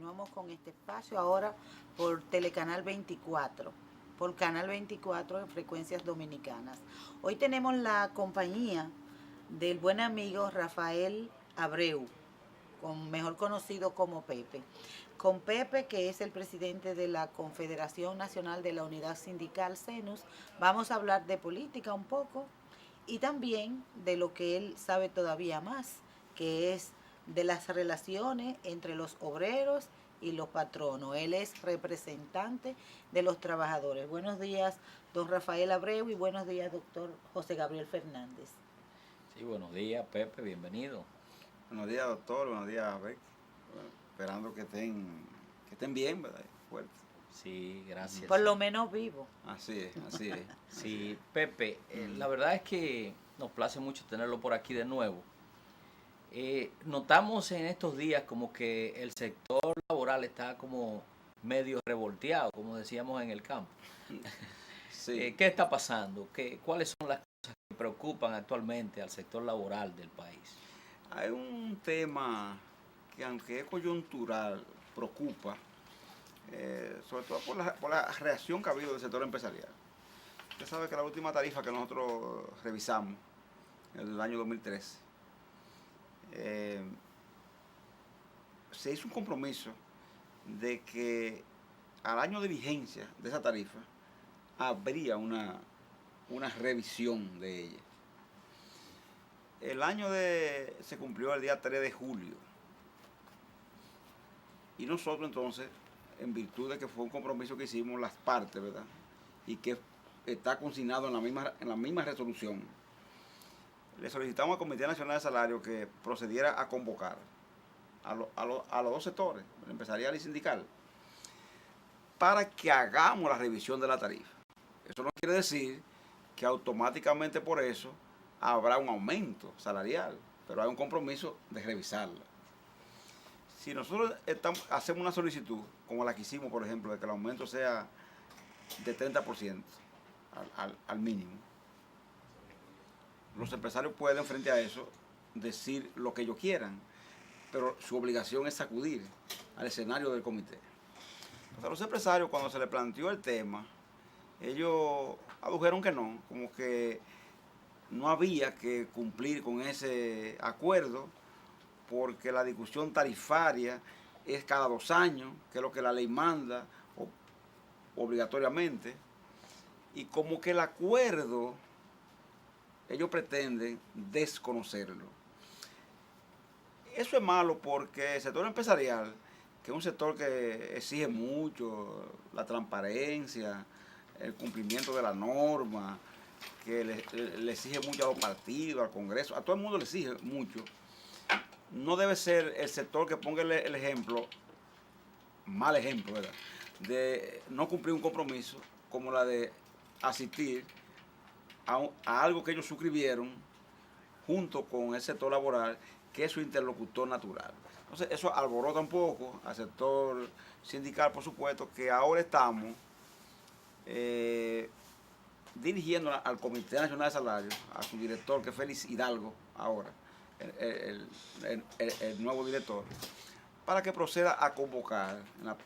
continuamos con este espacio ahora por Telecanal 24, por Canal 24 en frecuencias dominicanas. Hoy tenemos la compañía del buen amigo Rafael Abreu, mejor conocido como Pepe. Con Pepe, que es el presidente de la Confederación Nacional de la Unidad Sindical CENUS, vamos a hablar de política un poco y también de lo que él sabe todavía más, que es de las relaciones entre los obreros y los patronos. Él es representante de los trabajadores. Buenos días, don Rafael Abreu, y buenos días, doctor José Gabriel Fernández. Sí, buenos días, Pepe, bienvenido. Buenos días, doctor, buenos días, Beck. Bueno, esperando que estén bien, ¿verdad? Fuertes. Sí, gracias. Por lo menos vivo. Así es, así es. Sí, Pepe, la verdad es que nos place mucho tenerlo por aquí de nuevo. Notamos en estos días como que el sector laboral está como medio revolteado, como decíamos en el campo. Sí. ¿Qué está pasando? ¿Cuáles son las cosas que preocupan actualmente al sector laboral del país? Hay un tema que, aunque es coyuntural, preocupa, sobre todo por la reacción que ha habido del sector empresarial. Usted sabe que la última tarifa que nosotros revisamos, en el año 2013, se hizo un compromiso de que al año de vigencia de esa tarifa habría una revisión de ella. El año se cumplió el día 3 de julio. Y nosotros entonces, en virtud de que fue un compromiso que hicimos las partes, ¿verdad? Y que está consignado en la misma resolución, le solicitamos al Comité Nacional de Salario que procediera a convocar a los dos sectores, el empresarial y sindical, para que hagamos la revisión de la tarifa. Eso no quiere decir que automáticamente por eso habrá un aumento salarial, pero hay un compromiso de revisarla. Si nosotros hacemos una solicitud, como la que hicimos, por ejemplo, de que el aumento sea de 30% al mínimo, los empresarios pueden, frente a eso, decir lo que ellos quieran, pero su obligación es acudir al escenario del comité. Entonces, a los empresarios, cuando se les planteó el tema, ellos adujeron que no, como que no había que cumplir con ese acuerdo, porque la discusión tarifaria es cada 2 años, que es lo que la ley manda obligatoriamente, y como que el acuerdo ellos pretenden desconocerlo. Eso es malo porque el sector empresarial, que es un sector que exige mucho la transparencia, el cumplimiento de la norma, que le exige mucho a los partidos, al Congreso, a todo el mundo le exige mucho, no debe ser el sector que ponga el ejemplo, mal ejemplo, ¿verdad?, de no cumplir un compromiso como la de asistir a algo que ellos suscribieron junto con el sector laboral, que es su interlocutor natural. Entonces eso alborota un poco al sector sindical, por supuesto, que ahora estamos dirigiendo al Comité Nacional de Salarios, a su director, que es Félix Hidalgo, ahora, el nuevo director, para que proceda a convocar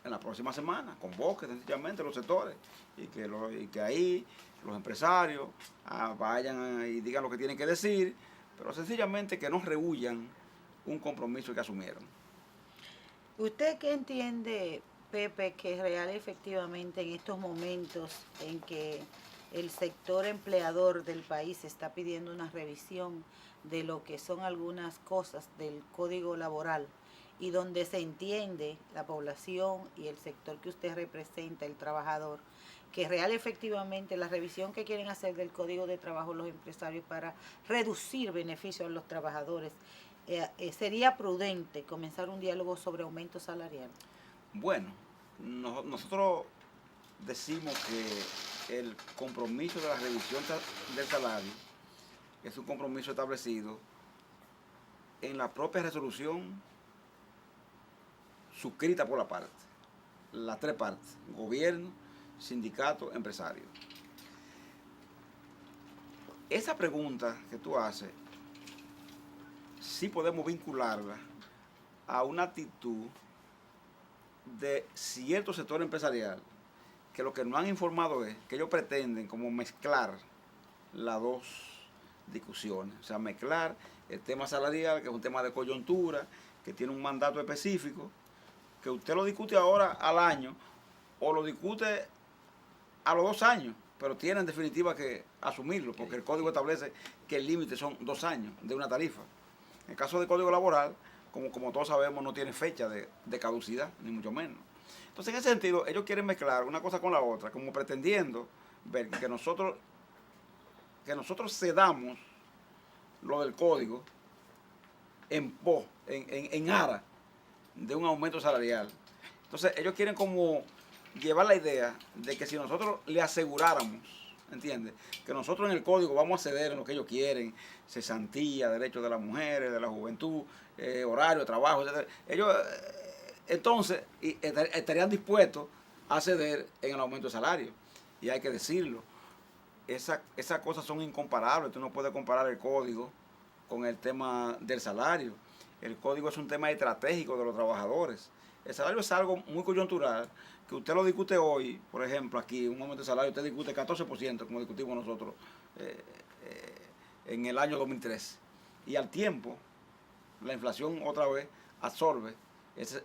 en la próxima semana, convoque sencillamente los sectores, y que ahí los empresarios vayan y digan lo que tienen que decir, pero sencillamente que no rehuyan un compromiso que asumieron. ¿Usted qué entiende, Pepe, que es real efectivamente en estos momentos en que el sector empleador del país está pidiendo una revisión de lo que son algunas cosas del Código Laboral y donde se entiende la población y el sector que usted representa, el trabajador, que real efectivamente la revisión que quieren hacer del Código de Trabajo los empresarios para reducir beneficios a los trabajadores, sería prudente comenzar un diálogo sobre aumento salarial? Bueno, nosotros decimos que el compromiso de la revisión del salario es un compromiso establecido en la propia resolución suscrita por las 3 partes, gobierno, sindicato, empresario. Esa pregunta que tú haces, sí podemos vincularla a una actitud de cierto sector empresarial que lo que nos han informado es que ellos pretenden como mezclar las dos discusiones, o sea, mezclar el tema salarial, que es un tema de coyuntura, que tiene un mandato específico, que usted lo discute ahora al año o lo discute a los 2 años, pero tiene en definitiva que asumirlo, porque el código establece que el límite son 2 años de una tarifa. En el caso del código laboral, como todos sabemos, no tiene fecha de caducidad, ni mucho menos. Entonces, en ese sentido, ellos quieren mezclar una cosa con la otra, como pretendiendo ver que nosotros cedamos lo del código en aras de un aumento salarial. Entonces, ellos quieren como llevar la idea de que si nosotros le aseguráramos, ¿entiendes?, que nosotros en el código vamos a ceder en lo que ellos quieren, cesantía, derechos de las mujeres, de la juventud, horario, trabajo, etc. Ellos entonces estarían dispuestos a ceder en el aumento de salario. Y hay que decirlo, esas cosas son incomparables. Tú no puedes comparar el código con el tema del salario. El código es un tema estratégico de los trabajadores. El salario es algo muy coyuntural, que usted lo discute hoy, por ejemplo, aquí, un aumento de salario, usted discute 14%, como discutimos nosotros en el año 2003. Y al tiempo, la inflación otra vez absorbe ese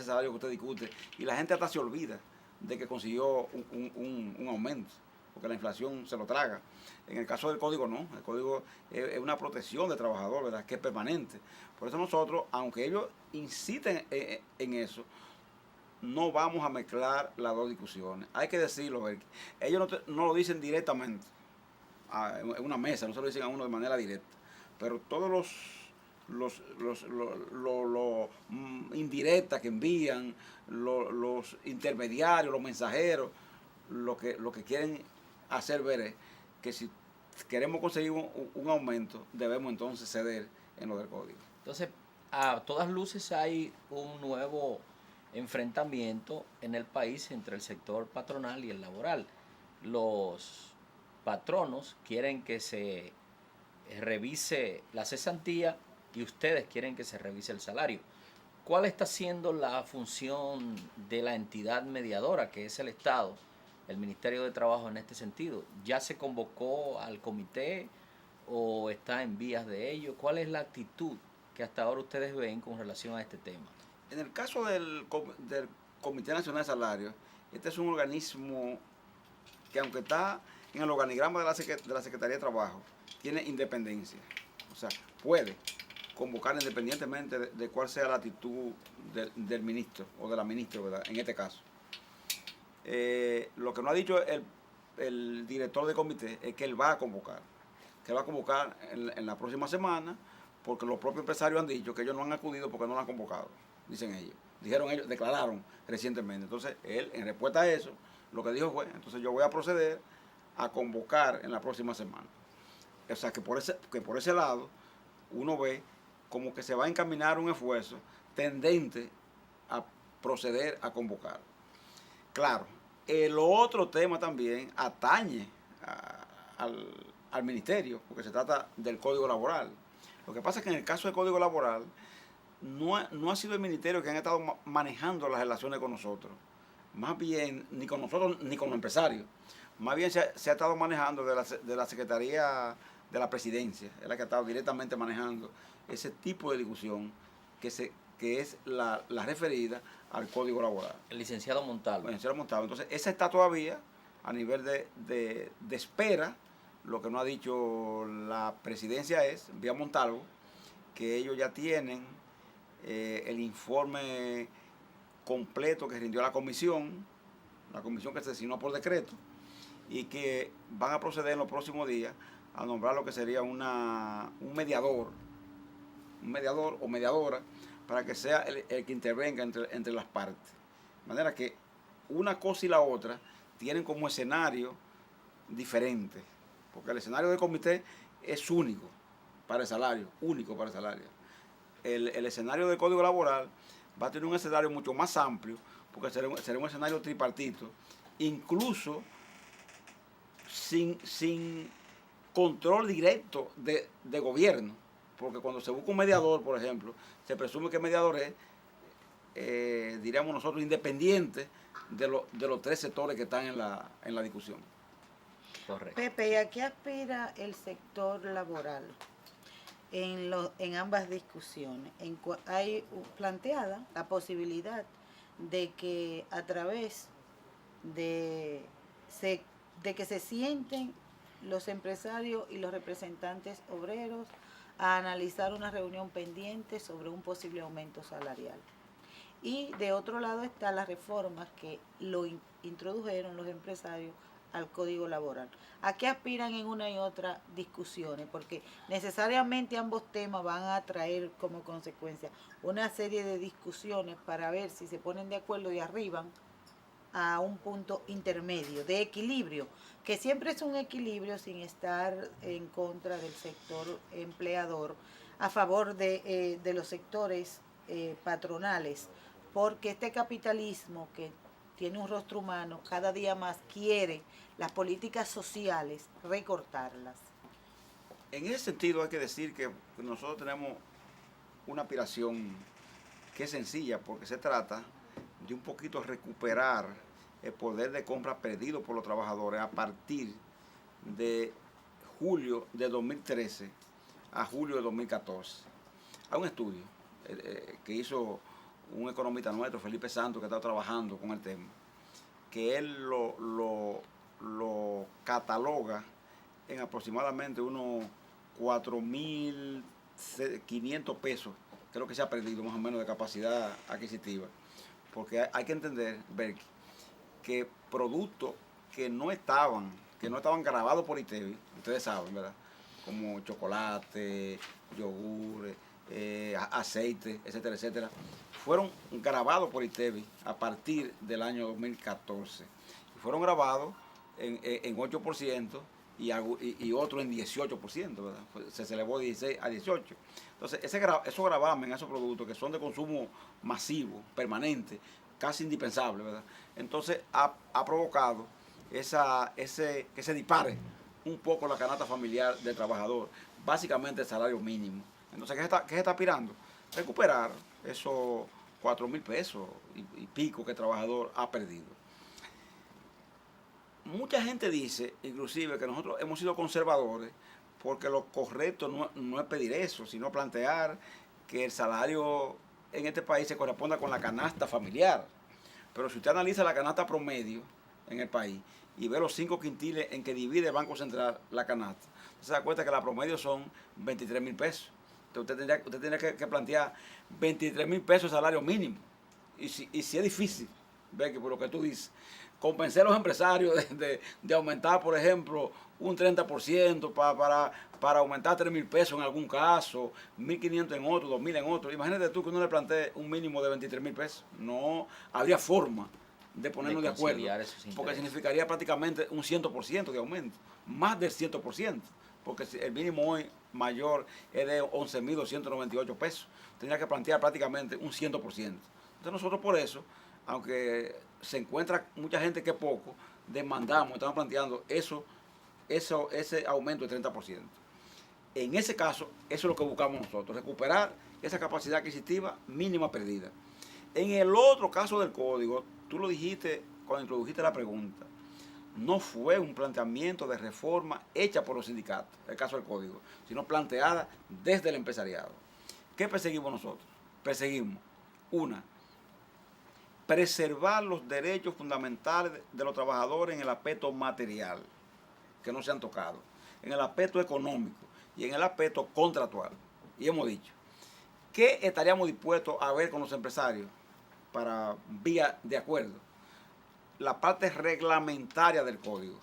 salario que usted discute, y la gente hasta se olvida de que consiguió un aumento, porque la inflación se lo traga. En el caso del código no, el código es una protección del trabajador, ¿verdad?, que es permanente. Por eso nosotros, aunque ellos inciten en eso, no vamos a mezclar las dos discusiones. Hay que decirlo, ellos no lo dicen directamente en una mesa, no se lo dicen a uno de manera directa, pero todos los indirectas que envían, los intermediarios, los mensajeros, lo que quieren hacer ver es que si queremos conseguir un aumento, debemos entonces ceder en lo del código. Entonces, a todas luces hay un nuevo enfrentamiento en el país entre el sector patronal y el laboral. Los patronos quieren que se revise la cesantía y ustedes quieren que se revise el salario. ¿Cuál está siendo la función de la entidad mediadora, que es el Estado, el Ministerio de Trabajo, en este sentido? ¿Ya se convocó al comité o está en vías de ello? ¿Cuál es la actitud que hasta ahora ustedes ven con relación a este tema? En el caso del Comité Nacional de Salarios, este es un organismo que, aunque está en el organigrama de la Secretaría de Trabajo, tiene independencia. O sea, puede convocar independientemente de cuál sea la actitud del ministro o de la ministra, ¿verdad?, en este caso. Lo que no ha dicho el director del comité es que él va a convocar. Que va a convocar en la próxima semana, porque los propios empresarios han dicho que ellos no han acudido porque no lo han convocado, dicen ellos. Dijeron ellos, declararon recientemente. Entonces, él, en respuesta a eso, lo que dijo fue, entonces yo voy a proceder a convocar en la próxima semana. O sea, que por ese lado, uno ve como que se va a encaminar un esfuerzo tendente a proceder a convocar. Claro, el otro tema también atañe al ministerio, porque se trata del Código Laboral. Lo que pasa es que en el caso del Código Laboral, no ha sido el ministerio que han estado manejando las relaciones con nosotros. Más bien, ni con nosotros ni con los empresarios. Más bien se ha estado manejando de la Secretaría de la Presidencia. Es la que ha estado directamente manejando ese tipo de discusión que es la referida al Código Laboral. El licenciado Montalvo. El licenciado Montalvo. Entonces, esa está todavía a nivel de espera. Lo que no ha dicho la presidencia es, vía Montalvo, que ellos ya tienen el informe completo que rindió la comisión que se designó por decreto, y que van a proceder en los próximos días a nombrar lo que sería un mediador o mediadora, para que sea el que intervenga entre las partes. De manera que una cosa y la otra tienen como escenario diferente, porque el escenario del comité es único para el salario, El escenario del Código Laboral va a tener un escenario mucho más amplio, porque será un escenario tripartito, incluso sin control directo de gobierno, porque cuando se busca un mediador, por ejemplo, se presume que el mediador es diríamos nosotros, independiente de los tres sectores que están en la discusión. Correcto. Pepe, ¿y a qué aspira el sector laboral en ambas discusiones? Hay planteada la posibilidad de que a través de que se sienten los empresarios y los representantes obreros a analizar una reunión pendiente sobre un posible aumento salarial. Y de otro lado están las reformas que lo introdujeron los empresarios al Código Laboral. ¿A qué aspiran en una y otra discusiones? Porque necesariamente ambos temas van a traer como consecuencia una serie de discusiones para ver si se ponen de acuerdo y arriban a un punto intermedio, de equilibrio, que siempre es un equilibrio sin estar en contra del sector empleador, a favor de los sectores patronales, porque este capitalismo que tiene un rostro humano, cada día más quiere las políticas sociales recortarlas. En ese sentido hay que decir que nosotros tenemos una aspiración que es sencilla, porque se trata de un poquito recuperar el poder de compra perdido por los trabajadores a partir de julio de 2013 a julio de 2014. Hay un estudio que hizo un economista nuestro, Felipe Santos, que está trabajando con el tema, que él lo cataloga en aproximadamente unos 4.500 pesos, que es lo que se ha perdido más o menos de capacidad adquisitiva. Porque hay que entender, Berky, que productos que no estaban grabados por ITEVI, ustedes saben, ¿verdad? Como chocolate, yogur, aceite, etcétera, etcétera, fueron grabados por ITEVI a partir del año 2014. Fueron grabados en 8% y otro en 18%, ¿verdad? Se elevó de 16 a 18. Entonces, esos gravamen, esos productos que son de consumo masivo, permanente, casi indispensable, ¿verdad? Entonces, ha provocado que se dispare un poco la canasta familiar del trabajador, básicamente el salario mínimo. Entonces, ¿qué se está aspirando? Recuperar esos 4.000 pesos y pico que el trabajador ha perdido. Mucha gente dice, inclusive, que nosotros hemos sido conservadores porque lo correcto no es pedir eso, sino plantear que el salario en este país se corresponda con la canasta familiar. Pero si usted analiza la canasta promedio en el país y ve los 5 quintiles en que divide el Banco Central la canasta, usted se da cuenta que la promedio son 23.000 pesos. Entonces usted tendría que plantear 23.000 pesos de salario mínimo. Y si es difícil, ve que por lo que tú dices, convencer a los empresarios de aumentar, por ejemplo, un 30% para aumentar 3.000 pesos en algún caso, 1.500 en otro, 2.000 en otro. Imagínate tú que uno le plantee un mínimo de 23.000 pesos. No habría forma de ponernos de acuerdo, porque significaría prácticamente un 100% de aumento, más del 100%, porque el mínimo hoy mayor es de 11.298 pesos. Tendría que plantear prácticamente un 100%. Entonces nosotros por eso, aunque se encuentra mucha gente que poco, demandamos, estamos planteando ese aumento de 30%. En ese caso, eso es lo que buscamos nosotros, recuperar esa capacidad adquisitiva mínima perdida. En el otro caso del código, tú lo dijiste cuando introdujiste la pregunta, no fue un planteamiento de reforma hecha por los sindicatos, el caso del código, sino planteada desde el empresariado. ¿Qué perseguimos nosotros? Perseguimos, preservar los derechos fundamentales de los trabajadores en el aspecto material, que no se han tocado, en el aspecto económico y en el aspecto contractual. Y hemos dicho, ¿qué estaríamos dispuestos a ver con los empresarios para vía de acuerdo? La parte reglamentaria del código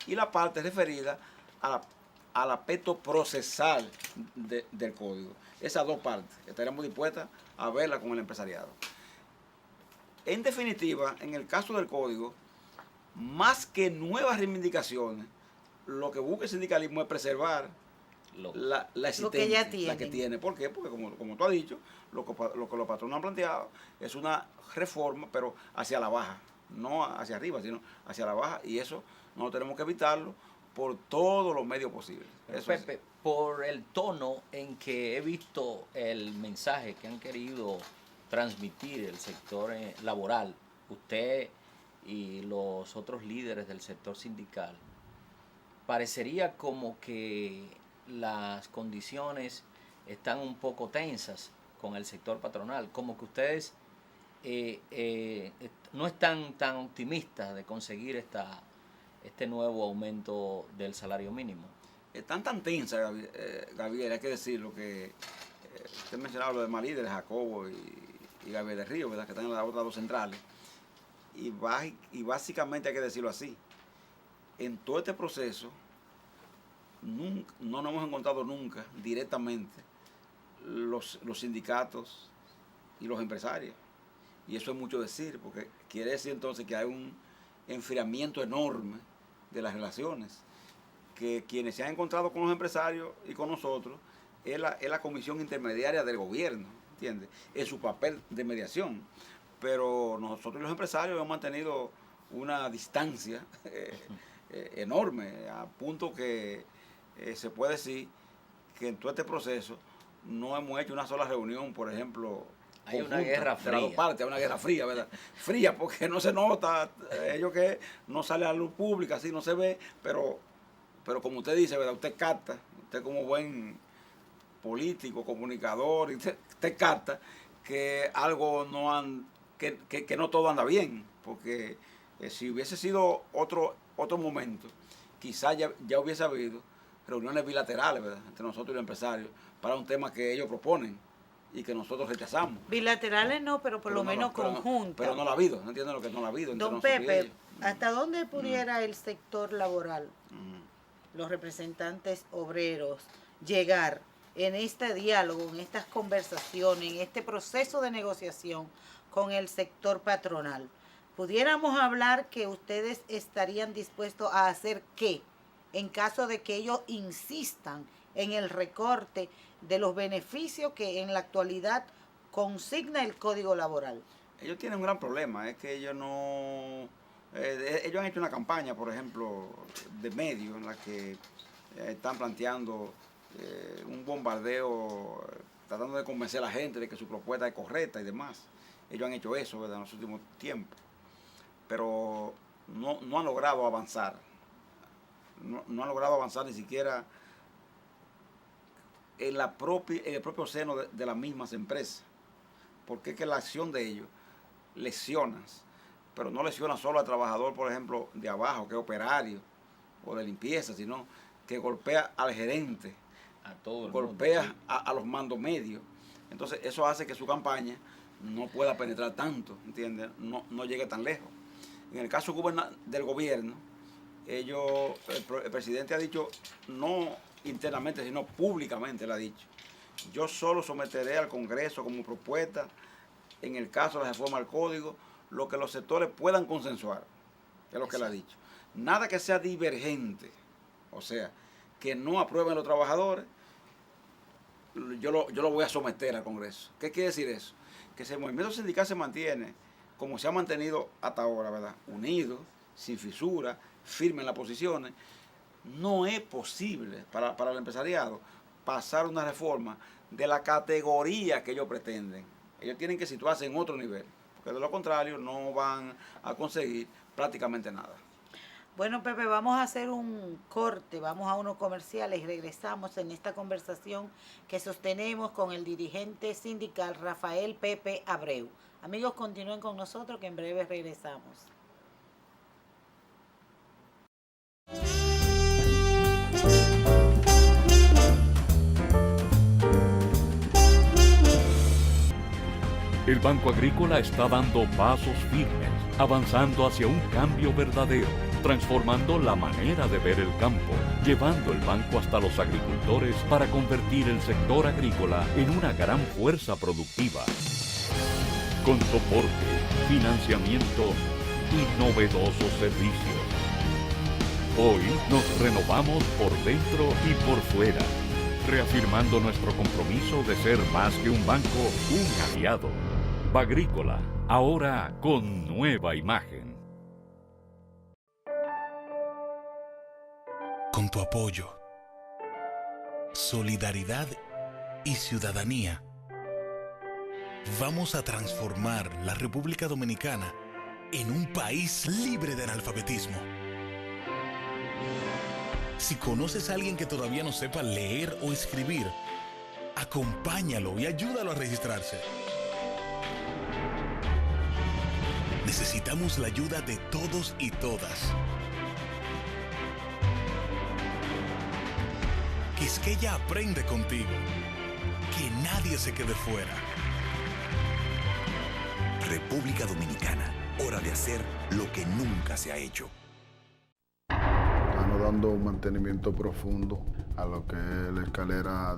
y la parte referida al aspecto procesal del código. Esas dos partes estaríamos dispuestas a verla con el empresariado. En definitiva, en el caso del código, más que nuevas reivindicaciones, lo que busca el sindicalismo es preservar la existente, la que tiene. ¿Por qué? Porque como tú has dicho, lo que los patronos han planteado es una reforma, pero hacia la baja, no hacia arriba, sino hacia la baja, y eso no tenemos que evitarlo por todos los medios posibles. Pepe, por el tono en que he visto el mensaje que han querido transmitir el sector laboral, usted y los otros líderes del sector sindical, parecería como que las condiciones están un poco tensas con el sector patronal, como que ustedes no están tan optimistas de conseguir este nuevo aumento del salario mínimo. Están tan tensas, Gabriel, hay que decirlo, que usted mencionaba lo de Malíderes, Jacobo y Gabriel de Río, ¿verdad? Que están en las otras dos centrales. Y básicamente hay que decirlo así. En todo este proceso, no nos hemos encontrado nunca directamente los sindicatos y los empresarios. Y eso es mucho decir, porque quiere decir entonces que hay un enfriamiento enorme de las relaciones. Que quienes se han encontrado con los empresarios y con nosotros es la comisión intermediaria del gobierno, ¿entiendes? Es su papel de mediación. Pero nosotros y los empresarios hemos mantenido una distancia enorme, a punto que se puede decir que en todo este proceso no hemos hecho una sola reunión, por ejemplo. Hay una guerra fría. De las dos partes, hay una guerra fría, ¿verdad? Fría porque no se nota, ellos que no sale a la luz pública, así no se ve, pero como usted dice, ¿verdad? Usted capta, usted como buen político, comunicador, usted capta que algo que no todo anda bien, porque si hubiese sido otro momento, quizás ya hubiese habido reuniones bilaterales, ¿verdad?, entre nosotros y los empresarios para un tema que ellos proponen y que nosotros rechazamos. Bilaterales no, pero por lo menos conjuntas. Pero no la ha habido, no entienden lo que no la ha habido. Don Pepe, ¿hasta dónde pudiera el sector laboral, los representantes obreros, llegar en este diálogo, en estas conversaciones, en este proceso de negociación con el sector patronal? ¿Pudiéramos hablar que ustedes estarían dispuestos a hacer qué en caso de que ellos insistan en el recorte de los beneficios que en la actualidad consigna el Código Laboral? Ellos tienen un gran problema, es que ellos no... ellos han hecho una campaña, por ejemplo, de medios en la que están planteando un bombardeo, tratando de convencer a la gente de que su propuesta es correcta y demás. Ellos han hecho eso, ¿verdad?, en los últimos tiempos, pero no han logrado avanzar. No han logrado avanzar ni siquiera en el propio seno de las mismas empresas, porque es que la acción de ellos lesiona, pero no lesiona solo al trabajador, por ejemplo, de abajo, que es operario o de limpieza, sino que golpea al gerente, a todo el golpea mundo, sí, a los mandos medios. Entonces eso hace que su campaña no pueda penetrar tanto, ¿entiendes? No llegue tan lejos. En el caso del gobierno, el presidente ha dicho, no internamente, sino públicamente le ha dicho: yo solo someteré al Congreso como propuesta, en el caso de la reforma al Código, lo que los sectores puedan consensuar, es lo que le ha dicho. Nada que sea divergente, o sea, que no aprueben los trabajadores, yo lo voy a someter al Congreso. ¿Qué quiere decir eso? Que si el movimiento sindical se mantiene como se ha mantenido hasta ahora, ¿verdad?, unido, sin fisura, firme en las posiciones, no es posible para el empresariado pasar una reforma de la categoría que ellos pretenden. Ellos tienen que situarse en otro nivel, porque de lo contrario no van a conseguir prácticamente nada. Bueno, Pepe, vamos a hacer un corte, vamos a unos comerciales y regresamos en esta conversación que sostenemos con el dirigente sindical Rafael Pepe Abreu. Amigos, continúen con nosotros que en breve regresamos. El Banco Agrícola está dando pasos firmes, avanzando hacia un cambio verdadero, transformando la manera de ver el campo, llevando el banco hasta los agricultores para convertir el sector agrícola en una gran fuerza productiva. Con soporte, financiamiento y novedosos servicios. Hoy nos renovamos por dentro y por fuera, reafirmando nuestro compromiso de ser más que un banco, un aliado. Bagrícola, ahora con nueva imagen. Con tu apoyo, solidaridad y ciudadanía, Vamos a transformar la República Dominicana en un país libre de analfabetismo. Si conoces a alguien que todavía no sepa leer o escribir, acompáñalo y ayúdalo a registrarse. Necesitamos la ayuda de todos y todas. Quisqueya aprende contigo. Que nadie se quede fuera. República Dominicana, hora de hacer lo que nunca se ha hecho. Estamos dando un mantenimiento profundo a lo que es la escalera.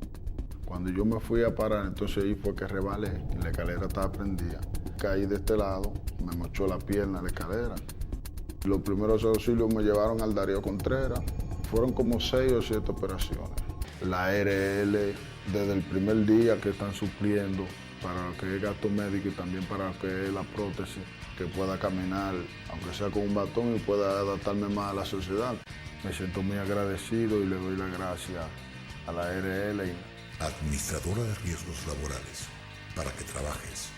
Cuando yo me fui a parar, entonces ahí fue que rebalé y la escalera estaba prendida. Caí de este lado, me mochó la pierna la escalera. Los primeros auxilios me llevaron al Darío Contreras. Fueron como 6 o 7 operaciones. La ARL, desde el primer día que están supliendo para lo que es gasto médico y también para lo que es la prótesis, que pueda caminar, aunque sea con un batón, y pueda adaptarme más a la sociedad. Me siento muy agradecido y le doy las gracias a la ARL. Administradora de Riesgos Laborales, para que trabajes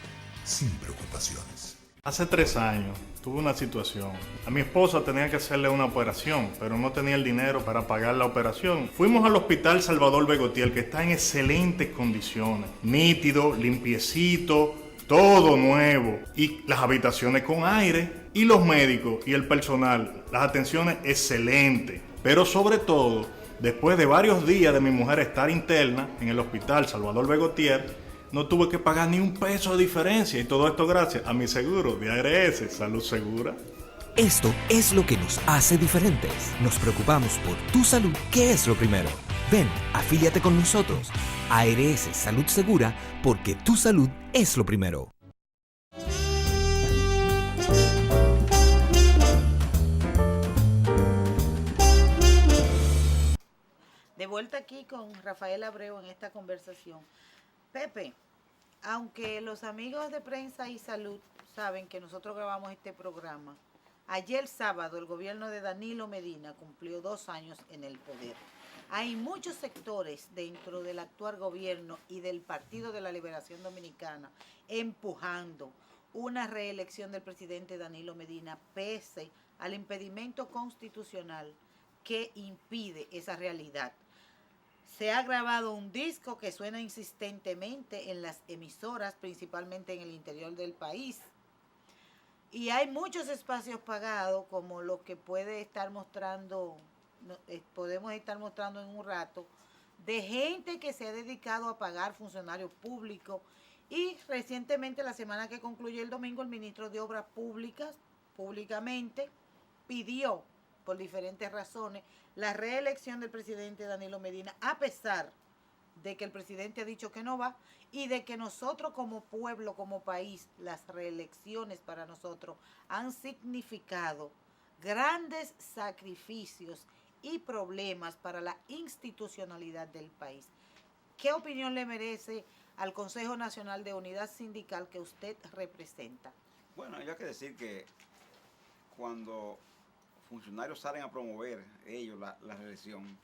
sin preocupaciones. Hace 3 años tuve una situación. A mi esposa tenía que hacerle una operación, pero no tenía el dinero para pagar la operación. Fuimos al hospital Salvador Begotier, que está en excelentes condiciones. Nítido, limpiecito, todo nuevo. Y las habitaciones con aire. Y los médicos y el personal, las atenciones excelentes. Pero sobre todo, después de varios días de mi mujer estar interna en el hospital Salvador Begotier, no tuve que pagar ni un peso de diferencia, y todo esto gracias a mi seguro de ARS, Salud Segura. Esto es lo que nos hace diferentes. Nos preocupamos por tu salud, que es lo primero. Ven, afíliate con nosotros. ARS Salud Segura, porque tu salud es lo primero. De vuelta aquí con Rafael Abreu en esta conversación. Pepe, aunque los amigos de Prensa y Salud saben que nosotros grabamos este programa, ayer sábado el gobierno de Danilo Medina cumplió 2 años en el poder. Hay muchos sectores dentro del actual gobierno y del Partido de la Liberación Dominicana empujando una reelección del presidente Danilo Medina pese al impedimento constitucional que impide esa realidad. Se ha grabado un disco que suena insistentemente en las emisoras, principalmente en el interior del país. Y hay muchos espacios pagados, como lo que puede estar mostrando, podemos estar mostrando en un rato, de gente que se ha dedicado a pagar funcionarios públicos. Y recientemente, la semana que concluyó el domingo, el ministro de Obras Públicas, públicamente, pidió, por diferentes razones, la reelección del presidente Danilo Medina, a pesar de que el presidente ha dicho que no va, y de que nosotros como pueblo, como país, las reelecciones para nosotros han significado grandes sacrificios y problemas para la institucionalidad del país. ¿Qué opinión le merece al Consejo Nacional de Unidad Sindical que usted representa? Bueno, hay que decir que cuando funcionarios salen a promover ellos la reelección,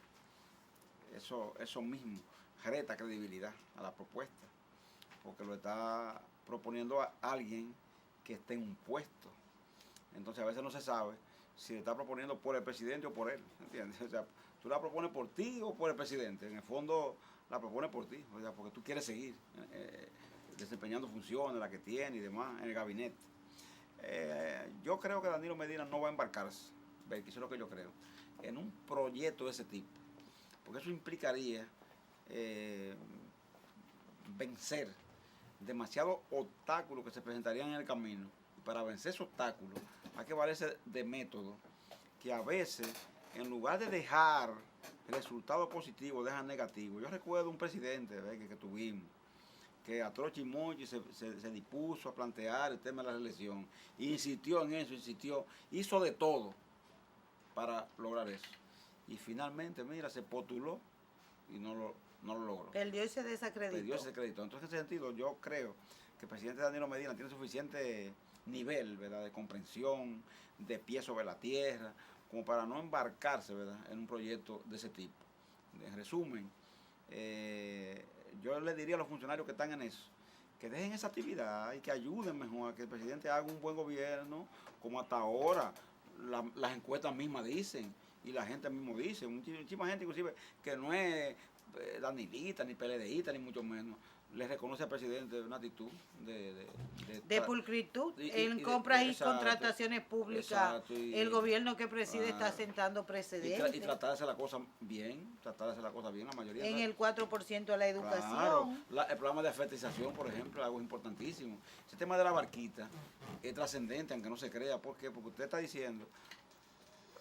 eso mismo reta credibilidad a la propuesta, porque lo está proponiendo a alguien que esté en un puesto. Entonces a veces no se sabe si le está proponiendo por el presidente o por él, ¿entiendes? O sea, tú la propones por ti o por el presidente. En el fondo la propones por ti, o sea, porque tú quieres seguir desempeñando funciones, las que tiene y demás, en el gabinete. Yo creo que Danilo Medina no va a embarcarse, eso es lo que yo creo, en un proyecto de ese tipo, porque eso implicaría vencer demasiados obstáculos que se presentarían en el camino. Y para vencer esos obstáculos hay que valerse de métodos que a veces, en lugar de dejar resultados positivos, dejan negativos. Yo recuerdo un presidente que tuvimos, que a troche y moche se dispuso a plantear el tema de la reelección, e insistió en eso, hizo de todo para lograr eso. Y finalmente, mira, se postuló y no lo logró. Perdió y se desacreditó. Entonces, en ese sentido, yo creo que el presidente Danilo Medina tiene suficiente nivel, ¿verdad?, de comprensión, de pie sobre la tierra, como para no embarcarse, ¿verdad?, en un proyecto de ese tipo. En resumen, yo le diría a los funcionarios que están en eso, que dejen esa actividad y que ayuden mejor a que el presidente haga un buen gobierno, como hasta ahora las encuestas mismas dicen y la gente mismo dice, muchísima gente inclusive que no es danilista, ni PLDista, ni mucho menos, le reconoce al presidente una actitud de pulcritud en compras y contrataciones públicas. El gobierno que preside está sentando precedentes. Y tratar de hacer la cosa bien, la mayoría. En el 4% de la educación. Claro, el programa de alfabetización, por ejemplo, es algo importantísimo. Ese tema de la barquita es trascendente, aunque no se crea. ¿Por qué? Porque usted está diciendo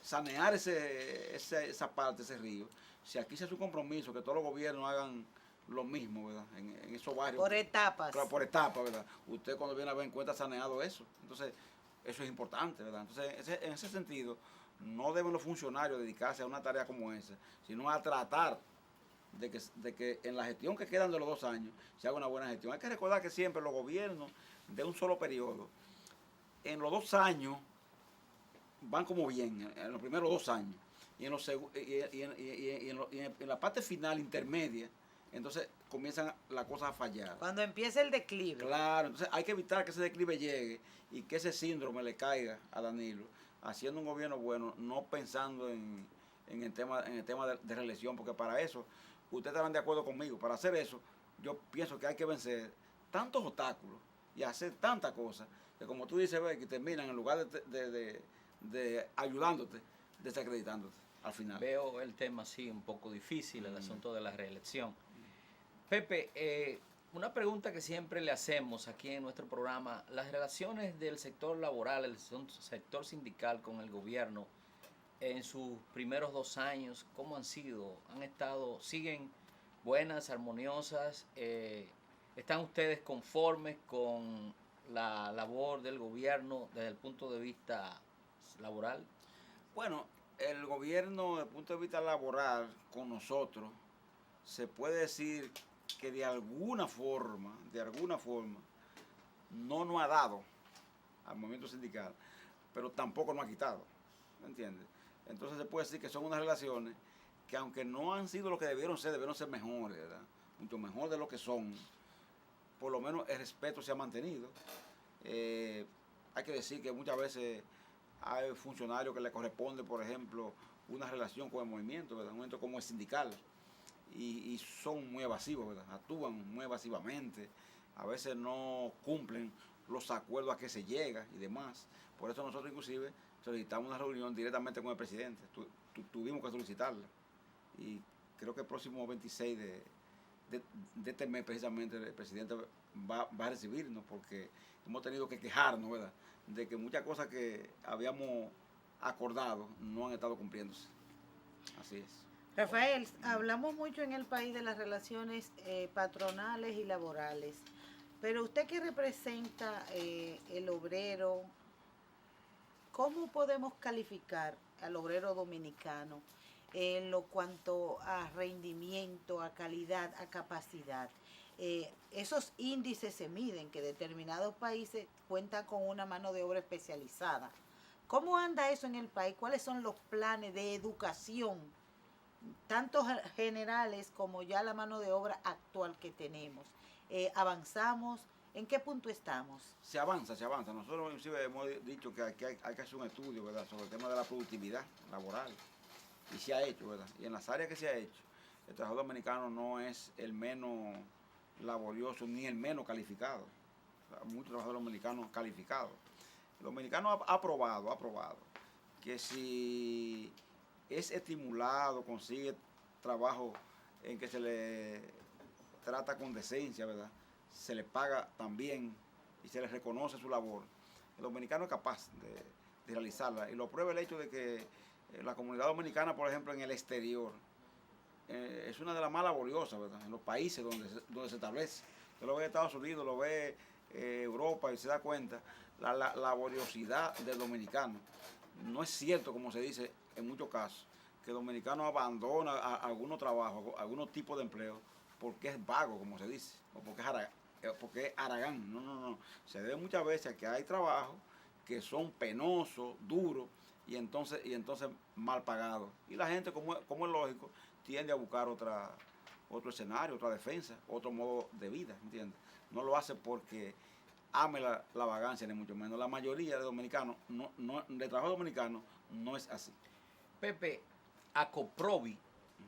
sanear esa parte, ese río. Si aquí se hace un compromiso, que todos los gobiernos hagan lo mismo, ¿verdad? En esos barrios. Por etapas. Claro, por etapas, ¿verdad? Usted cuando viene a ver en cuenta ha saneado eso. Entonces, eso es importante, ¿verdad? Entonces, en ese sentido, no deben los funcionarios dedicarse a una tarea como esa, sino a tratar de que en la gestión que quedan de los 2 años se haga una buena gestión. Hay que recordar que siempre los gobiernos de un solo periodo, en los 2 años, van como bien, en los primeros 2 años. Y en la parte final, intermedia, entonces comienzan las cosas a fallar. Cuando empieza el declive. Claro, entonces hay que evitar que ese declive llegue y que ese síndrome le caiga a Danilo, haciendo un gobierno bueno, no pensando en el tema de reelección, porque para eso, ustedes estarán de acuerdo conmigo, para hacer eso, yo pienso que hay que vencer tantos obstáculos y hacer tantas cosas, que como tú dices, que terminan en lugar de ayudándote, desacreditándote al final. Veo el tema así un poco difícil, el asunto de la reelección. Pepe, una pregunta que siempre le hacemos aquí en nuestro programa, las relaciones del sector laboral, el sector sindical con el gobierno en sus primeros 2 años, ¿cómo han sido? ¿Siguen buenas, armoniosas? ¿Están ustedes conformes con la labor del gobierno desde el punto de vista laboral? Bueno, el gobierno desde el punto de vista laboral con nosotros, se puede decir que de alguna forma, no nos ha dado al movimiento sindical, pero tampoco nos ha quitado, ¿me entiendes? Entonces se puede decir que son unas relaciones que aunque no han sido lo que debieron ser mejores, ¿verdad? Mucho mejor de lo que son, por lo menos el respeto se ha mantenido. Hay que decir que muchas veces hay funcionarios que le corresponde, por ejemplo, una relación con el movimiento, ¿verdad? Un movimiento como el sindical, y son muy evasivos, ¿verdad? Actúan muy evasivamente, a veces no cumplen los acuerdos a que se llega y demás. Por eso nosotros inclusive solicitamos una reunión directamente con el presidente, tuvimos que solicitarla, y creo que el próximo 26 de este mes precisamente el presidente va a recibirnos, porque hemos tenido que quejarnos, ¿verdad?, de que muchas cosas que habíamos acordado no han estado cumpliéndose. Así es. Rafael, hablamos mucho en el país de las relaciones patronales y laborales, pero usted que representa el obrero, ¿cómo podemos calificar al obrero dominicano en lo cuanto a rendimiento, a calidad, a capacidad? Esos índices se miden, que determinados países cuentan con una mano de obra especializada. ¿Cómo anda eso en el país? ¿Cuáles son los planes de educación, tanto generales como ya la mano de obra actual que tenemos? ¿Avanzamos? ¿En qué punto estamos? Se avanza. Nosotros inclusive hemos dicho que hay que hacer un estudio, ¿verdad?, sobre el tema de la productividad laboral. Y se ha hecho, ¿verdad? Y en las áreas que se ha hecho, el trabajador dominicano no es el menos laborioso ni el menos calificado. O sea, muchos trabajadores dominicanos calificados. El dominicano ha aprobado que si es estimulado, consigue trabajo en que se le trata con decencia, ¿verdad?, se le paga también y se le reconoce su labor, el dominicano es capaz de realizarla. Y lo prueba el hecho de que la comunidad dominicana, por ejemplo, en el exterior, es una de las más laboriosas, ¿verdad?, en los países donde se establece. Usted lo ve en Estados Unidos, lo ve Europa, y se da cuenta la laboriosidad del dominicano. No es cierto, como se dice en muchos casos, que el dominicano abandona algunos trabajos, algunos tipos de empleo, porque es vago, como se dice, o porque es haragán. No. Se debe muchas veces a que hay trabajos que son penosos, duros, y entonces mal pagados. Y la gente, como es lógico, tiende a buscar otro escenario, otra defensa, otro modo de vida, ¿entiendes? No lo hace porque ame la vagancia, ni mucho menos. La mayoría de dominicanos, de trabajo dominicano, no es así. Pepe, Acoprovi,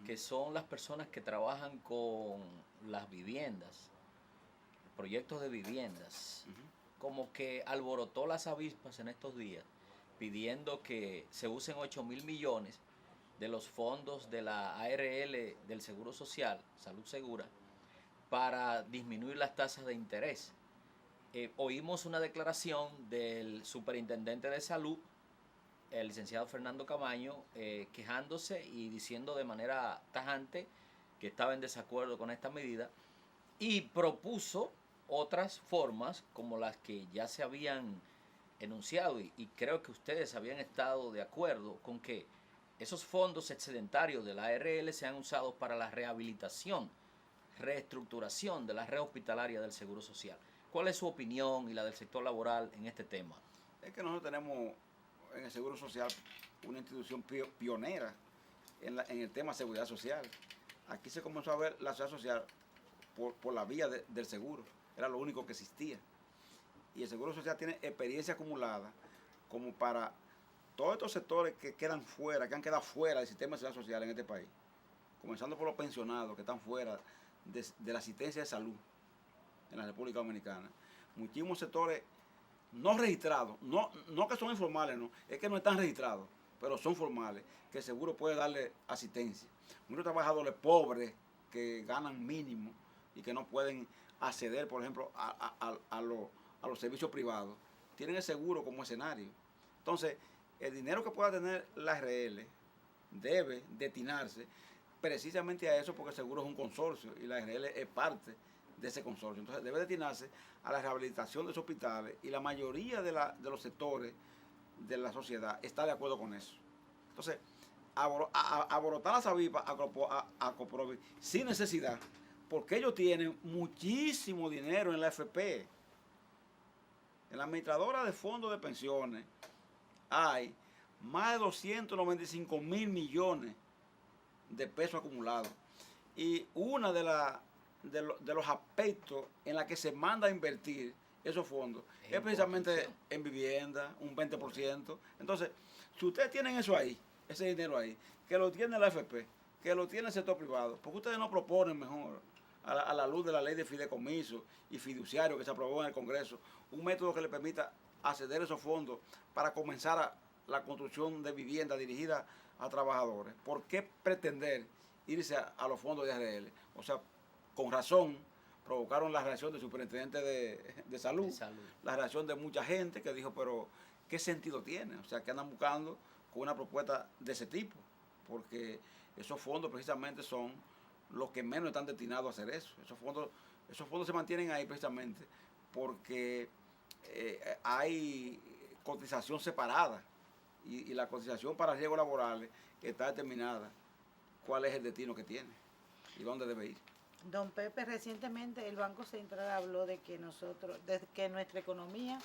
que son las personas que trabajan con las viviendas, proyectos de viviendas, como que alborotó las avispas en estos días, pidiendo que se usen 8.000 millones de los fondos de la ARL del Seguro Social, Salud Segura, para disminuir las tasas de interés. Oímos una declaración del superintendente de salud, el licenciado Fernando Camaño, quejándose y diciendo de manera tajante que estaba en desacuerdo con esta medida y propuso otras formas como las que ya se habían enunciado y creo que ustedes habían estado de acuerdo con que esos fondos excedentarios de la ARL sean usados para la rehabilitación, reestructuración de la red hospitalaria del Seguro Social. ¿Cuál es su opinión y la del sector laboral en este tema? Es que nosotros tenemos en el Seguro Social una institución pionera en el tema de seguridad social. Aquí se comenzó a ver la seguridad social por la vía del seguro, era lo único que existía. Y el Seguro Social tiene experiencia acumulada como para todos estos sectores que quedan fuera, que han quedado fuera del sistema de seguridad social en este país, comenzando por los pensionados que están fuera de la asistencia de salud en la República Dominicana. Muchísimos sectores no registrados, no que son informales, no, es que no están registrados, pero son formales, que el seguro puede darle asistencia. Muchos trabajadores pobres que ganan mínimo y que no pueden acceder, por ejemplo, a los servicios privados, tienen el seguro como escenario. Entonces, el dinero que pueda tener la ARL debe destinarse precisamente a eso, porque el seguro es un consorcio y la ARL es parte de ese consorcio. Entonces debe destinarse a la rehabilitación de los hospitales y la mayoría de los sectores de la sociedad está de acuerdo con eso. Entonces, aborotar las avispas a Coprovi sin necesidad, porque ellos tienen muchísimo dinero en la AFP. En la administradora de fondos de pensiones hay más de 295.000 millones de pesos acumulados. Y una de los aspectos en la que se manda a invertir esos fondos es precisamente en vivienda, un 20%. Entonces, si ustedes tienen eso ahí, ese dinero ahí, que lo tiene la AFP, que lo tiene el sector privado, ¿por qué ustedes no proponen mejor, a la luz de la ley de fideicomiso y fiduciario que se aprobó en el Congreso, un método que le permita acceder a esos fondos para comenzar la construcción de vivienda dirigida a trabajadores? ¿Por qué pretender irse a los fondos de ARL? O sea, con razón provocaron la reacción del superintendente de salud, la reacción de mucha gente que dijo, pero ¿qué sentido tiene? O sea, que andan buscando con una propuesta de ese tipo, porque esos fondos precisamente son los que menos están destinados a hacer eso. Esos fondos se mantienen ahí precisamente porque hay cotización separada y la cotización para riesgos laborales está determinada cuál es el destino que tiene y dónde debe ir. Don Pepe, recientemente el Banco Central habló de que nuestra economía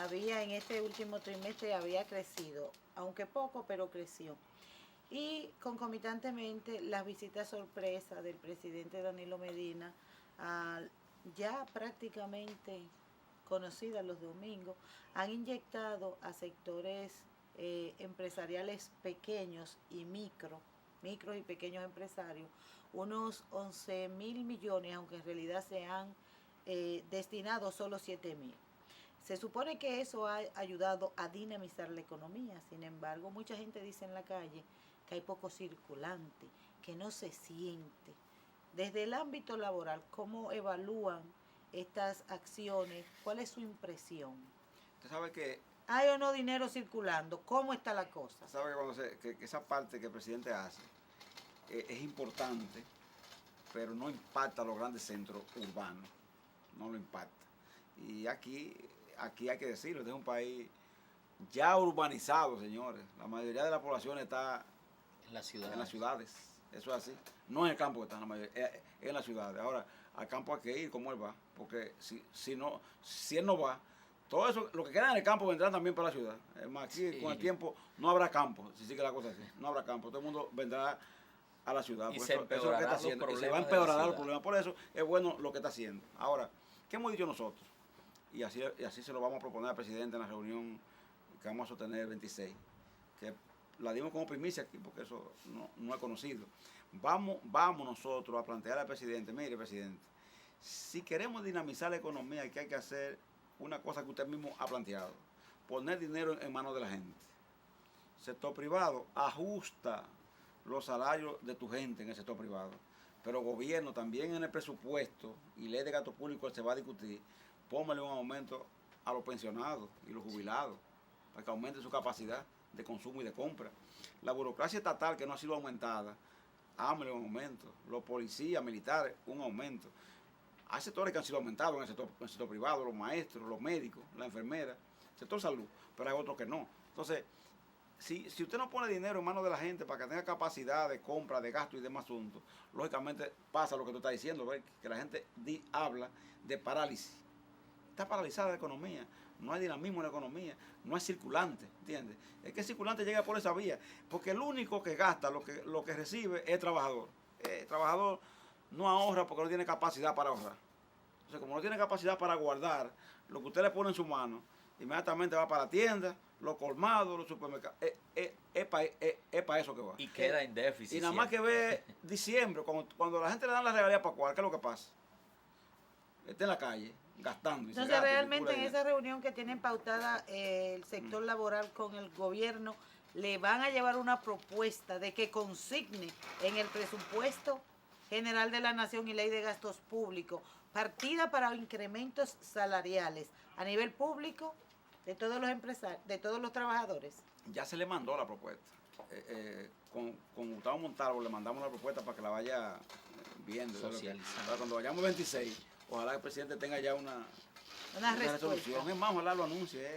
en este último trimestre había crecido, aunque poco, pero creció. Y concomitantemente las visitas sorpresa del presidente Danilo Medina, ya prácticamente conocidas los domingos, han inyectado a sectores empresariales pequeños y micros y pequeños empresarios unos 11.000 millones, aunque en realidad se han destinado solo 7.000. Se supone que eso ha ayudado a dinamizar la economía. Sin embargo, mucha gente dice en la calle que hay poco circulante, que no se siente. Desde el ámbito laboral, ¿cómo evalúan estas acciones? ¿Cuál es su impresión? Usted sabe que ¿hay o no dinero circulando? ¿Cómo está la cosa? Sabe que esa parte que el presidente hace es importante, pero no impacta a los grandes centros urbanos, no lo impacta. Y aquí hay que decirlo, este es un país ya urbanizado, señores. La mayoría de la población está en las ciudades. Eso es así. No en el campo que está, es en las ciudades. Ahora, al campo hay que ir como él va, porque si él no va, todo eso, lo que queda en el campo vendrá también para la ciudad. Es más, aquí con el tiempo no habrá campo, si sigue la cosa así. No habrá campo. Todo el mundo vendrá a la ciudad. Y Por se eso es lo que está empeorarán haciendo. los Y se va a problemas de la empeorar los ciudad. problemas. Por eso es bueno lo que está haciendo. Ahora, ¿qué hemos dicho nosotros? Y así se lo vamos a proponer al presidente en la reunión que vamos a sostener el 26, que la dimos como primicia aquí porque eso no es conocido. Vamos nosotros a plantear al presidente, mire presidente, si queremos dinamizar la economía, ¿qué hay que hacer? Una cosa que usted mismo ha planteado, poner dinero en manos de la gente. Sector privado, ajusta los salarios de tu gente en el sector privado, pero gobierno también en el presupuesto y ley de gasto público se va a discutir, póngale un aumento a los pensionados y los jubilados, para que aumente su capacidad de consumo y de compra. La burocracia estatal que no ha sido aumentada, hámele un aumento. Los policías, militares, un aumento. Hay sectores que han sido aumentados en el sector privado, los maestros, los médicos, la enfermera, el sector salud, pero hay otros que no. Entonces, si usted no pone dinero en manos de la gente para que tenga capacidad de compra, de gasto y demás asuntos, lógicamente pasa lo que tú estás diciendo, ¿ves? Que la gente habla de parálisis. Está paralizada la economía, no hay dinamismo en la economía, no hay circulante, ¿entiendes? Es que el circulante llega por esa vía, porque el único que gasta, lo que recibe es el trabajador. El trabajador no ahorra porque no tiene capacidad para ahorrar. Entonces, como no tiene capacidad para guardar, lo que usted le pone en su mano, inmediatamente va para la tienda, los colmados, los supermercados. Es para eso que va. Y queda en déficit. Y nada más que ve diciembre, cuando la gente le dan la regalía para cuál, ¿qué es lo que pasa? Está en la calle, gastando. Entonces, realmente en esa reunión que tienen pautada el sector laboral con el gobierno, le van a llevar una propuesta de que consigne en el presupuesto general de la Nación y ley de gastos públicos partida para incrementos salariales a nivel público de todos los empresarios, de todos los trabajadores. Ya se le mandó la propuesta. Con Gustavo Montalvo le mandamos la propuesta para que la vaya viendo. Socializando. Para cuando vayamos el 26, ojalá el presidente tenga ya una resolución. Es más, ojalá lo anuncie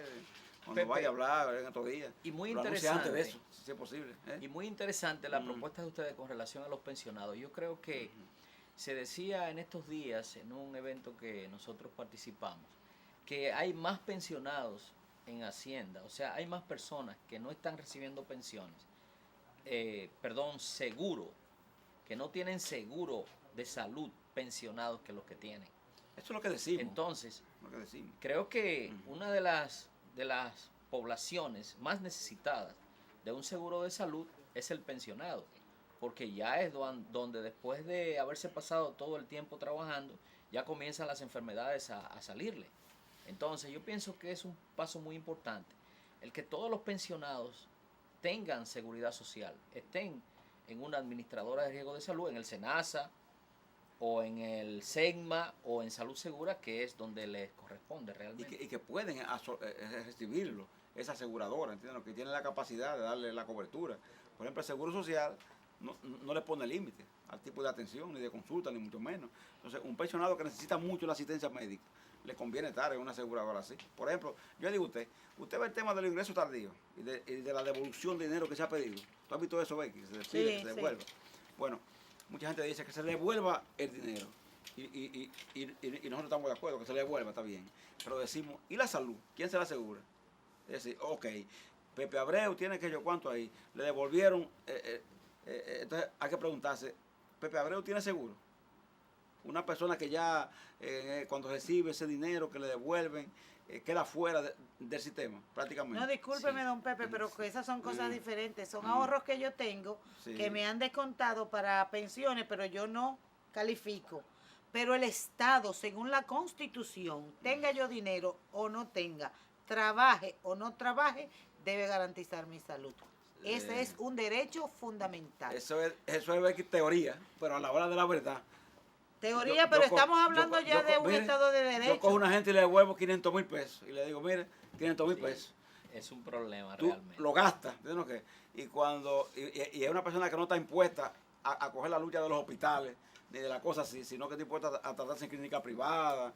cuando Pepe, vaya a hablar en estos días. Y muy lo anuncie interesante. antes de eso, si es posible. Y muy interesante la propuesta de ustedes con relación a los pensionados. Yo creo que se decía en estos días, en un evento que nosotros participamos, que hay más pensionados en Hacienda, o sea, hay más personas que no están recibiendo pensiones, seguro, que no tienen seguro de salud pensionados que los que tienen. Eso es lo que decimos. Entonces, creo que una de las poblaciones más necesitadas de un seguro de salud es el pensionado, porque ya es donde después de haberse pasado todo el tiempo trabajando, ya comienzan las enfermedades a salirle. Entonces yo pienso que es un paso muy importante el que todos los pensionados tengan seguridad social, estén en una administradora de riesgo de salud, en el SENASA o en el SEGMA o en Salud Segura, que es donde les corresponde realmente. Y que pueden recibirlo, esa aseguradora, ¿entiendes? Que tiene la capacidad de darle la cobertura. Por ejemplo, el Seguro Social no le pone límite al tipo de atención, ni de consulta, ni mucho menos. Entonces, un pensionado que necesita mucho la asistencia médica, le conviene estar en una aseguradora así. Por ejemplo, yo digo usted ve el tema de los ingresos tardíos y de la devolución de dinero que se ha pedido. ¿Tú has visto eso, Becky? Que se despide, que se devuelva. Bueno, mucha gente dice que se le devuelva el dinero. Y nosotros estamos de acuerdo que se le devuelva, está bien. Pero decimos, ¿y la salud? ¿Quién se la asegura? Es decir, ok, Pepe Abreu tiene que yo cuánto ahí. Le devolvieron. Entonces hay que preguntarse, ¿Pepe Abreu tiene seguro? Una persona que ya cuando recibe ese dinero que le devuelven, queda fuera del sistema, prácticamente. No, discúlpeme, don Pepe, pero que esas son cosas diferentes. Son ahorros que yo tengo, que me han descontado para pensiones, pero yo no califico. Pero el Estado, según la Constitución, tenga yo dinero o no tenga, trabaje o no trabaje, debe garantizar mi salud. Ese es un derecho fundamental. Eso es teoría, pero a la hora de la verdad. Teoría, pero estamos hablando ya de un Estado de derecho. Yo cojo a una gente y le devuelvo 500,000 pesos. Y le digo, mire, 500,000 pesos. Es un problema tú realmente. Lo gastas, ¿entiendes qué? Y es una persona que no está impuesta a coger la lucha de los hospitales, ni de la cosa así, sino que está impuesta a tratarse en clínica privada,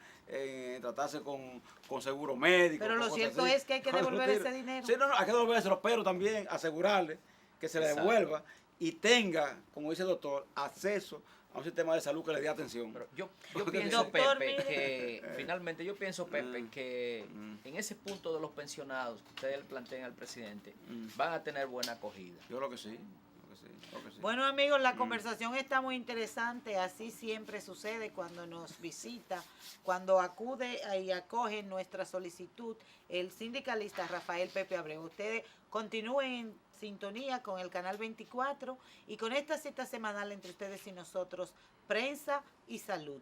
tratarse con seguro médico. Pero lo cierto es que hay que devolver ese dinero. Sí, no, hay que devolvérselo, pero también asegurarle que se le devuelva y tenga, como dice el doctor, acceso a un sistema de salud que le dé atención. Pero yo pienso, Pepe, que finalmente yo pienso, Pepe, que en ese punto de los pensionados que ustedes le plantean al presidente, van a tener buena acogida. Yo creo que sí. sí, claro que sí. Bueno, amigos, la conversación está muy interesante. Así siempre sucede cuando nos visita, cuando acude y acoge nuestra solicitud el sindicalista Rafael Pepe Abreu. Ustedes continúen en sintonía con el Canal 24 y con esta cita semanal entre ustedes y nosotros, Prensa y Salud.